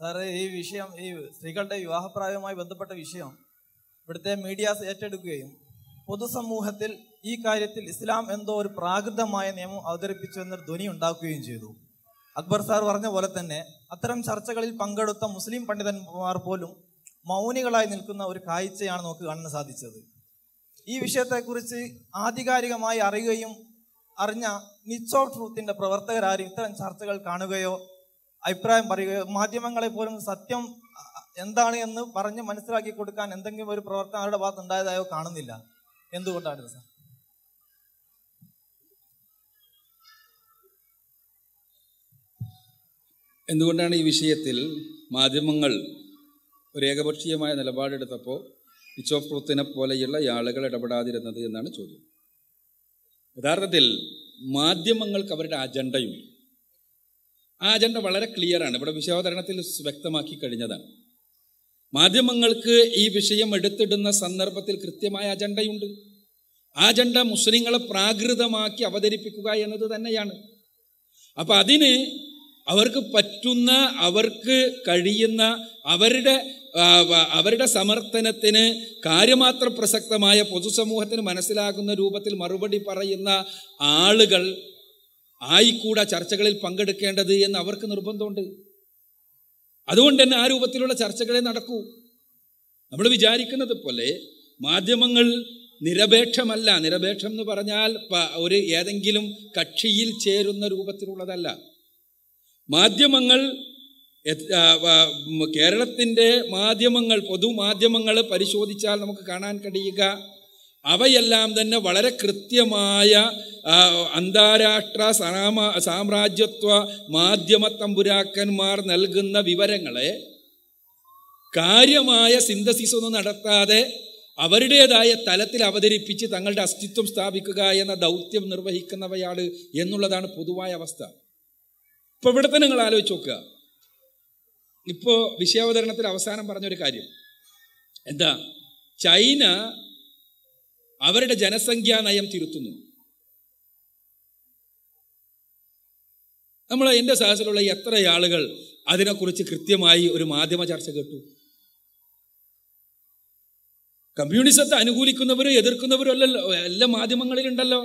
Sir ഈ വിഷയം, ഈ സ്ത്രീകളുടെ വിവാഹപ്രായവുമായി ബന്ധപ്പെട്ട വിഷയം ഇവിടുത്തെ മീഡിയാസ് ഏറ്റെടുക്കുകയും പൊതുസമൂഹത്തിൽ ഈ കാര്യത്തിൽ ഇസ്ലാം എന്തോ ഒരു പ്രാകൃതമായ നിയമം അവതരിപ്പിച്ചു എന്നൊരു ധ്വനി ഉണ്ടാക്കുകയും ചെയ്തു. അക്ബർ സാർ പറഞ്ഞ പോലെ തന്നെ അത്തരം ചർച്ചകളിൽ പങ്കെടുത്ത മുസ്ലിം പണ്ഡിതന്മാർ പോലും മൗനികളായി നിൽക്കുന്ന ഒരു കാഴ്ചയാണ് നമുക്ക് കാണാൻ സാധിച്ചത്. ഈ വിഷയത്തെക്കുറിച്ച് ആധികാരികമായി അറിയുകയും അറിഞ്ഞ നിച്ച് ഓഫ് ട്രൂത്തിന്റെ പ്രവർത്തകരാരും ഇത്തരം ചർച്ചകൾ കാണുകയോ അഭിപ്രായം പറയുകയോ മാധ്യമങ്ങളെ പോലും സത്യം എന്താണ് എന്ന് പറഞ്ഞ് മനസ്സിലാക്കി കൊടുക്കാൻ എന്തെങ്കിലും ഒരു പ്രവർത്തനം അവരുടെ ഭാഗത്ത് ഉണ്ടായതായോ കാണുന്നില്ല. എന്തുകൊണ്ടാണ് സാർ? എന്തുകൊണ്ടാണ് ഈ വിഷയത്തിൽ മാധ്യമങ്ങൾ ഒരു ഏകപക്ഷീയമായ നിലപാടെടുത്തപ്പോൾ നിച്ച് ഓഫ് ട്രൂത്തിനെ പോലെയുള്ള ആളുകൾ ഇടപെടാതിരുന്നത് എന്നാണ് ചോദ്യം. യഥാർത്ഥത്തിൽ മാധ്യമങ്ങൾക്ക് അവരുടെ അജണ്ടയുണ്ട്. ആ അജണ്ട വളരെ ക്ലിയറാണ്. ഇവിടെ വിഷയാവതരണത്തിൽ വ്യക്തമാക്കി കഴിഞ്ഞതാണ്. മാധ്യമങ്ങൾക്ക് ഈ വിഷയം എടുത്തിടുന്ന സന്ദർഭത്തിൽ കൃത്യമായ അജണ്ടയുണ്ട്. ആ അജണ്ട മുസ്ലിങ്ങളെ പ്രാകൃതമാക്കി അവതരിപ്പിക്കുക എന്നത് തന്നെയാണ്. അപ്പം അതിന് അവർക്ക് പറ്റുന്ന, അവർക്ക് കഴിയുന്ന, അവരുടെ സമർത്ഥനത്തിന് കാര്യമാത്ര പ്രസക്തമായ പൊതുസമൂഹത്തിന് മനസ്സിലാകുന്ന രൂപത്തിൽ മറുപടി പറയുന്ന ആളുകൾ ആയിക്കൂടാ ചർച്ചകളിൽ പങ്കെടുക്കേണ്ടത് എന്ന് അവർക്ക് നിർബന്ധമുണ്ട്. അതുകൊണ്ട് തന്നെ ആ രൂപത്തിലുള്ള ചർച്ചകളെ നടക്കൂ. നമ്മൾ വിചാരിക്കുന്നത് പോലെ മാധ്യമങ്ങൾ നിരപേക്ഷമല്ല. നിരപേക്ഷം എന്ന് പറഞ്ഞാൽ ഒരു ഏതെങ്കിലും കക്ഷിയിൽ ചേരുന്ന രൂപത്തിലുള്ളതല്ല. മാധ്യമങ്ങൾ, കേരളത്തിൻ്റെ മാധ്യമങ്ങൾ, പൊതുമാധ്യമങ്ങൾ പരിശോധിച്ചാൽ നമുക്ക് കാണാൻ കഴിയുക അവയെല്ലാം തന്നെ വളരെ കൃത്യമായ അന്താരാഷ്ട്ര സാമ്രാജ്യത്വ മാധ്യമ തമ്പുരാക്കന്മാർ നൽകുന്ന വിവരങ്ങളെ കാര്യമായ സിന്തസിസ് ഒന്നും നടത്താതെ അവരുടേതായ തലത്തിൽ അവതരിപ്പിച്ച് തങ്ങളുടെ അസ്തിത്വം സ്ഥാപിക്കുക എന്ന ദൗത്യം നിർവഹിക്കുന്നവയാണ് എന്നുള്ളതാണ് പൊതുവായ അവസ്ഥ. ഇപ്പോൾ ഇവിടെ തന്നെ നിങ്ങൾ ആലോചിച്ച് നോക്കുക. ഇപ്പോൾ വിഷയാവതരണത്തിൽ അവസാനം പറഞ്ഞൊരു കാര്യം എന്താ? ചൈന അവരുടെ ജനസംഖ്യാ നയം തിരുത്തുന്നു. എൻ്റെ സഹസിലുള്ള എത്ര ആളുകൾ അതിനെക്കുറിച്ച് കൃത്യമായി ഒരു മാധ്യമ ചർച്ച കേട്ടു? കമ്മ്യൂണിസത്തെ അനുകൂലിക്കുന്നവരും എതിർക്കുന്നവരും അല്ലല്ലോ, എല്ലാ മാധ്യമങ്ങളിലുണ്ടല്ലോ.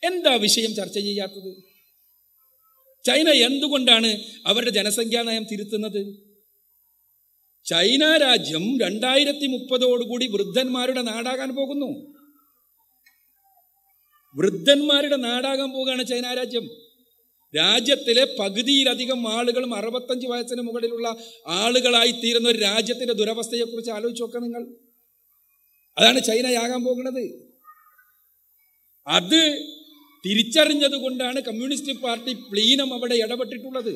എന്താ വിഷയം ചർച്ച ചെയ്യാത്തത്? ചൈന എന്തുകൊണ്ടാണ് അവരുടെ ജനസംഖ്യാ നയം തിരുത്തുന്നത്? ചൈന രാജ്യം 2030 വൃദ്ധന്മാരുടെ നാടാകാൻ പോകുന്നു. വൃദ്ധന്മാരുടെ നാടാകാൻ പോകുകയാണ് ചൈന രാജ്യം. രാജ്യത്തിലെ പകുതിയിലധികം ആളുകളും 65 വയസ്സിന് മുകളിലുള്ള ആളുകളായി തീരുന്ന ഒരു രാജ്യത്തിന്റെ ദുരവസ്ഥയെക്കുറിച്ച് ആലോചിച്ച് നോക്കാം നിങ്ങൾ. അതാണ് ചൈനയാകാൻ പോകുന്നത്. അത് തിരിച്ചറിഞ്ഞത് കൊണ്ടാണ് കമ്മ്യൂണിസ്റ്റ് പാർട്ടി പ്ലീനം അവിടെ ഇടപെട്ടിട്ടുള്ളത്.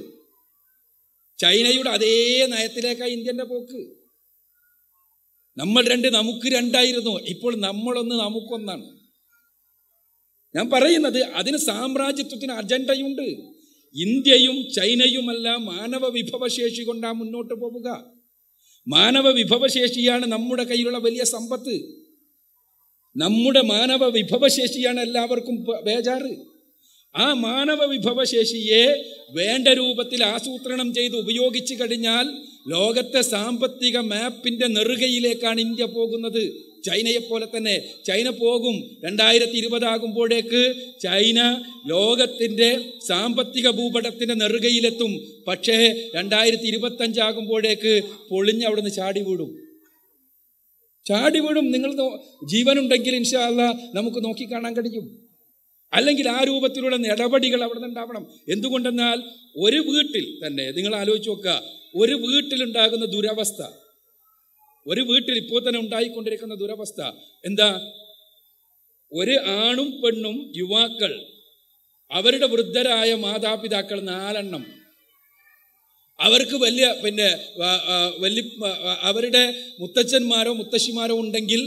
ചൈനയുടെ അതേ നയത്തിലേക്കാണ് ഇന്ത്യൻ്റെ പോക്ക്. നമ്മൾ നമുക്ക് രണ്ടായിരുന്നു, ഇപ്പോൾ നമ്മളൊന്ന് നമുക്കൊന്നാണ്. ഞാൻ പറയുന്നത് അതിന് സാമ്രാജ്യത്വത്തിന് അജണ്ടയുണ്ട്. ഇന്ത്യയും ചൈനയുമെല്ലാം മാനവ വിഭവശേഷി കൊണ്ടാണ് മുന്നോട്ട് പോവുക. മാനവ വിഭവശേഷിയാണ് നമ്മുടെ കയ്യിലുള്ള വലിയ സമ്പത്ത്. നമ്മുടെ മാനവ വിഭവശേഷിയാണ് എല്ലാവർക്കും ബേജാറ്. ആ മാനവ വിഭവശേഷിയെ വേണ്ട രൂപത്തിൽ ആസൂത്രണം ചെയ്ത് ഉപയോഗിച്ചു കഴിഞ്ഞാൽ ലോകത്തെ സാമ്പത്തിക മാപ്പിന്റെ നെറുകയിലേക്കാണ് ഇന്ത്യ പോകുന്നത്. ചൈനയെപ്പോലെ തന്നെ ചൈന പോകും. 2020 ആകുമ്പോഴേക്ക് ചൈന ലോകത്തിൻ്റെ സാമ്പത്തിക ഭൂപടത്തിൻ്റെ നെറുകയിലെത്തും. പക്ഷേ 2025 ആകുമ്പോഴേക്ക് പൊളിഞ്ഞ് അവിടുന്ന് ചാടി വീടും. നിങ്ങൾ ജീവനുണ്ടെങ്കിൽ ഇൻഷാ അല്ലാഹ് നമുക്ക് നോക്കിക്കാണാൻ കഴിയും. അല്ലെങ്കിൽ ആ രൂപത്തിലുള്ള നടപടികൾ അവിടെ നിന്നുണ്ടാവണം. എന്തുകൊണ്ടെന്നാൽ ഒരു വീട്ടിൽ തന്നെ നിങ്ങൾ ആലോചിച്ച് നോക്കുക, ഒരു വീട്ടിലുണ്ടാകുന്ന ദുരവസ്ഥ, ഒരു വീട്ടിൽ ഇപ്പോൾ തന്നെ ഉണ്ടായിക്കൊണ്ടിരിക്കുന്ന ദുരവസ്ഥ എന്താ? ഒരു ആണും പെണ്ണും യുവാക്കൾ, അവരുടെ വൃദ്ധരായ മാതാപിതാക്കൾ 4 എണ്ണം, അവർക്ക് വലിയ അവരുടെ മുത്തച്ഛന്മാരോ മുത്തശ്ശിമാരോ ഉണ്ടെങ്കിൽ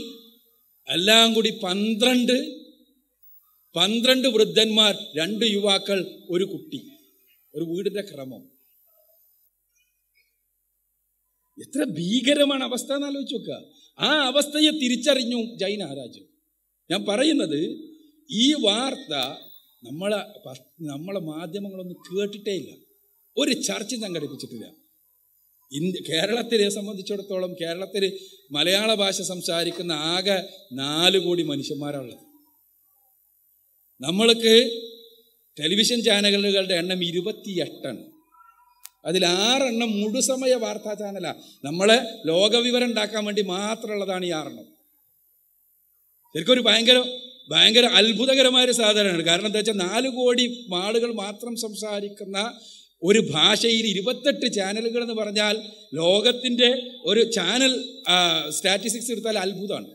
എല്ലാം കൂടി 12 വൃദ്ധന്മാർ, 2 യുവാക്കൾ, ഒരു കുട്ടി. ഒരു വീടിന്റെ ക്രമം എത്ര ഭീകരമാണ് അവസ്ഥ എന്ന് ആലോചിച്ച് നോക്കുക. ആ അവസ്ഥയെ തിരിച്ചറിഞ്ഞു ചൈന രാജ്യം. ഞാൻ പറയുന്നത് ഈ വാർത്ത നമ്മളെ മാധ്യമങ്ങളൊന്നും കേട്ടിട്ടേ ഇല്ല, ഒരു ചർച്ച സംഘടിപ്പിച്ചിട്ടില്ല. കേരളത്തിനെ സംബന്ധിച്ചിടത്തോളം കേരളത്തിൽ മലയാള ഭാഷ സംസാരിക്കുന്ന ആകെ 4 കോടി മനുഷ്യന്മാരുള്ളത്. നമ്മൾക്ക് ടെലിവിഷൻ ചാനലുകളുടെ എണ്ണം 28. അതിൽ 6 മുഴുസമയ വാർത്താ ചാനലാണ്. നമ്മളെ ലോകവിവരം ഉണ്ടാക്കാൻ വേണ്ടി മാത്രമുള്ളതാണ് ഈ 6. ശരിക്കും ഒരു ഭയങ്കര അത്ഭുതകരമായ സാധനമാണ്. കാരണം എന്താ വെച്ചാൽ 4 കോടി ആളുകൾ മാത്രം സംസാരിക്കുന്ന ഒരു ഭാഷയിൽ 28 ചാനലുകൾ എന്ന് പറഞ്ഞാൽ ലോകത്തിൻ്റെ ഒരു ചാനൽ സ്റ്റാറ്റിസ്റ്റിക്സ് എടുത്താൽ അത്ഭുതമാണ്.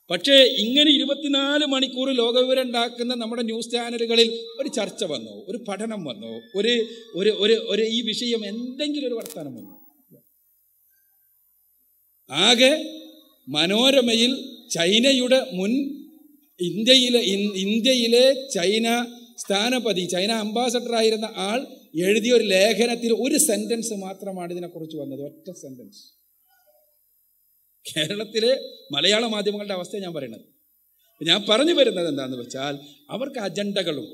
പക്ഷേ ഇങ്ങനെ 24 മണിക്കൂർ ലോകവിവരം ഉണ്ടാക്കുന്ന നമ്മുടെ ന്യൂസ് ചാനലുകളിൽ ഒരു ചർച്ച വന്നോ, ഒരു പഠനം വന്നോ, ഒരു ഈ വിഷയം എന്തെങ്കിലും ഒരു വർത്തമാനം വന്നോ? ആകെ മനോരമയിൽ ചൈനയുടെ മുൻ ഇന്ത്യയിലെ ചൈന സ്ഥാനപതി, ചൈന അംബാസഡർ ആയിരുന്ന ആൾ എഴുതിയ ഒരു ലേഖനത്തിൽ ഒരു സെന്റൻസ് മാത്രമാണ് ഇതിനെക്കുറിച്ച് വന്നത്. ഒറ്റ സെന്റൻസ്. കേരളത്തിലെ മലയാള മാധ്യമങ്ങളുടെ അവസ്ഥ ഞാൻ പറയുന്നത്. ഞാൻ പറഞ്ഞു വരുന്നത് എന്താണെന്ന് വെച്ചാൽ അവർക്ക് അജണ്ടകളും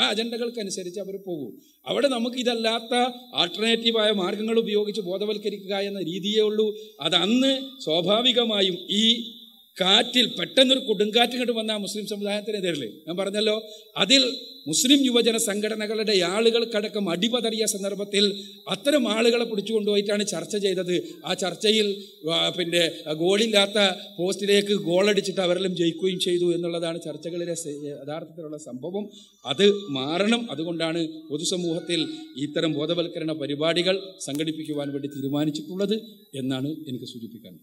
ആ അജണ്ടകൾക്കനുസരിച്ച് അവർ പോകും. അവിടെ നമുക്ക് ഇതല്ലാത്ത ആൾട്ടർനേറ്റീവായ മാർഗങ്ങൾ ഉപയോഗിച്ച് ബോധവൽക്കരിക്കുക എന്ന രീതിയേ ഉള്ളൂ. അത് അന്ന് സ്വാഭാവികമായും ഈ കാറ്റിൽ പെട്ടെന്നൊരു കൊടുങ്കാറ്റ് കണ്ടു വന്ന മുസ്ലിം സമുദായത്തിനെതിരെ ഞാൻ പറഞ്ഞല്ലോ, അതിൽ മുസ്ലിം യുവജന സംഘടനകളുടെ ആളുകൾക്കടക്കം അടിപതറിയ സന്ദർഭത്തിൽ അത്തരം ആളുകളെ പിടിച്ചുകൊണ്ടുപോയിട്ടാണ് ചർച്ച ചെയ്തത്. ആ ചർച്ചയിൽ ഗോളില്ലാത്ത പോസ്റ്റിലേക്ക് ഗോളടിച്ചിട്ട് അവരെല്ലാം ജയിക്കുകയും ചെയ്തു എന്നുള്ളതാണ് ചർച്ചകളിലെ യഥാർത്ഥത്തിലുള്ള സംഭവം. അത് മാറണം. അതുകൊണ്ടാണ് പൊതുസമൂഹത്തിൽ ഇത്തരം ബോധവൽക്കരണ പരിപാടികൾ സംഘടിപ്പിക്കുവാൻ വേണ്ടി തീരുമാനിച്ചിട്ടുള്ളത് എന്നാണ് എനിക്ക് സൂചിപ്പിക്കാൻ.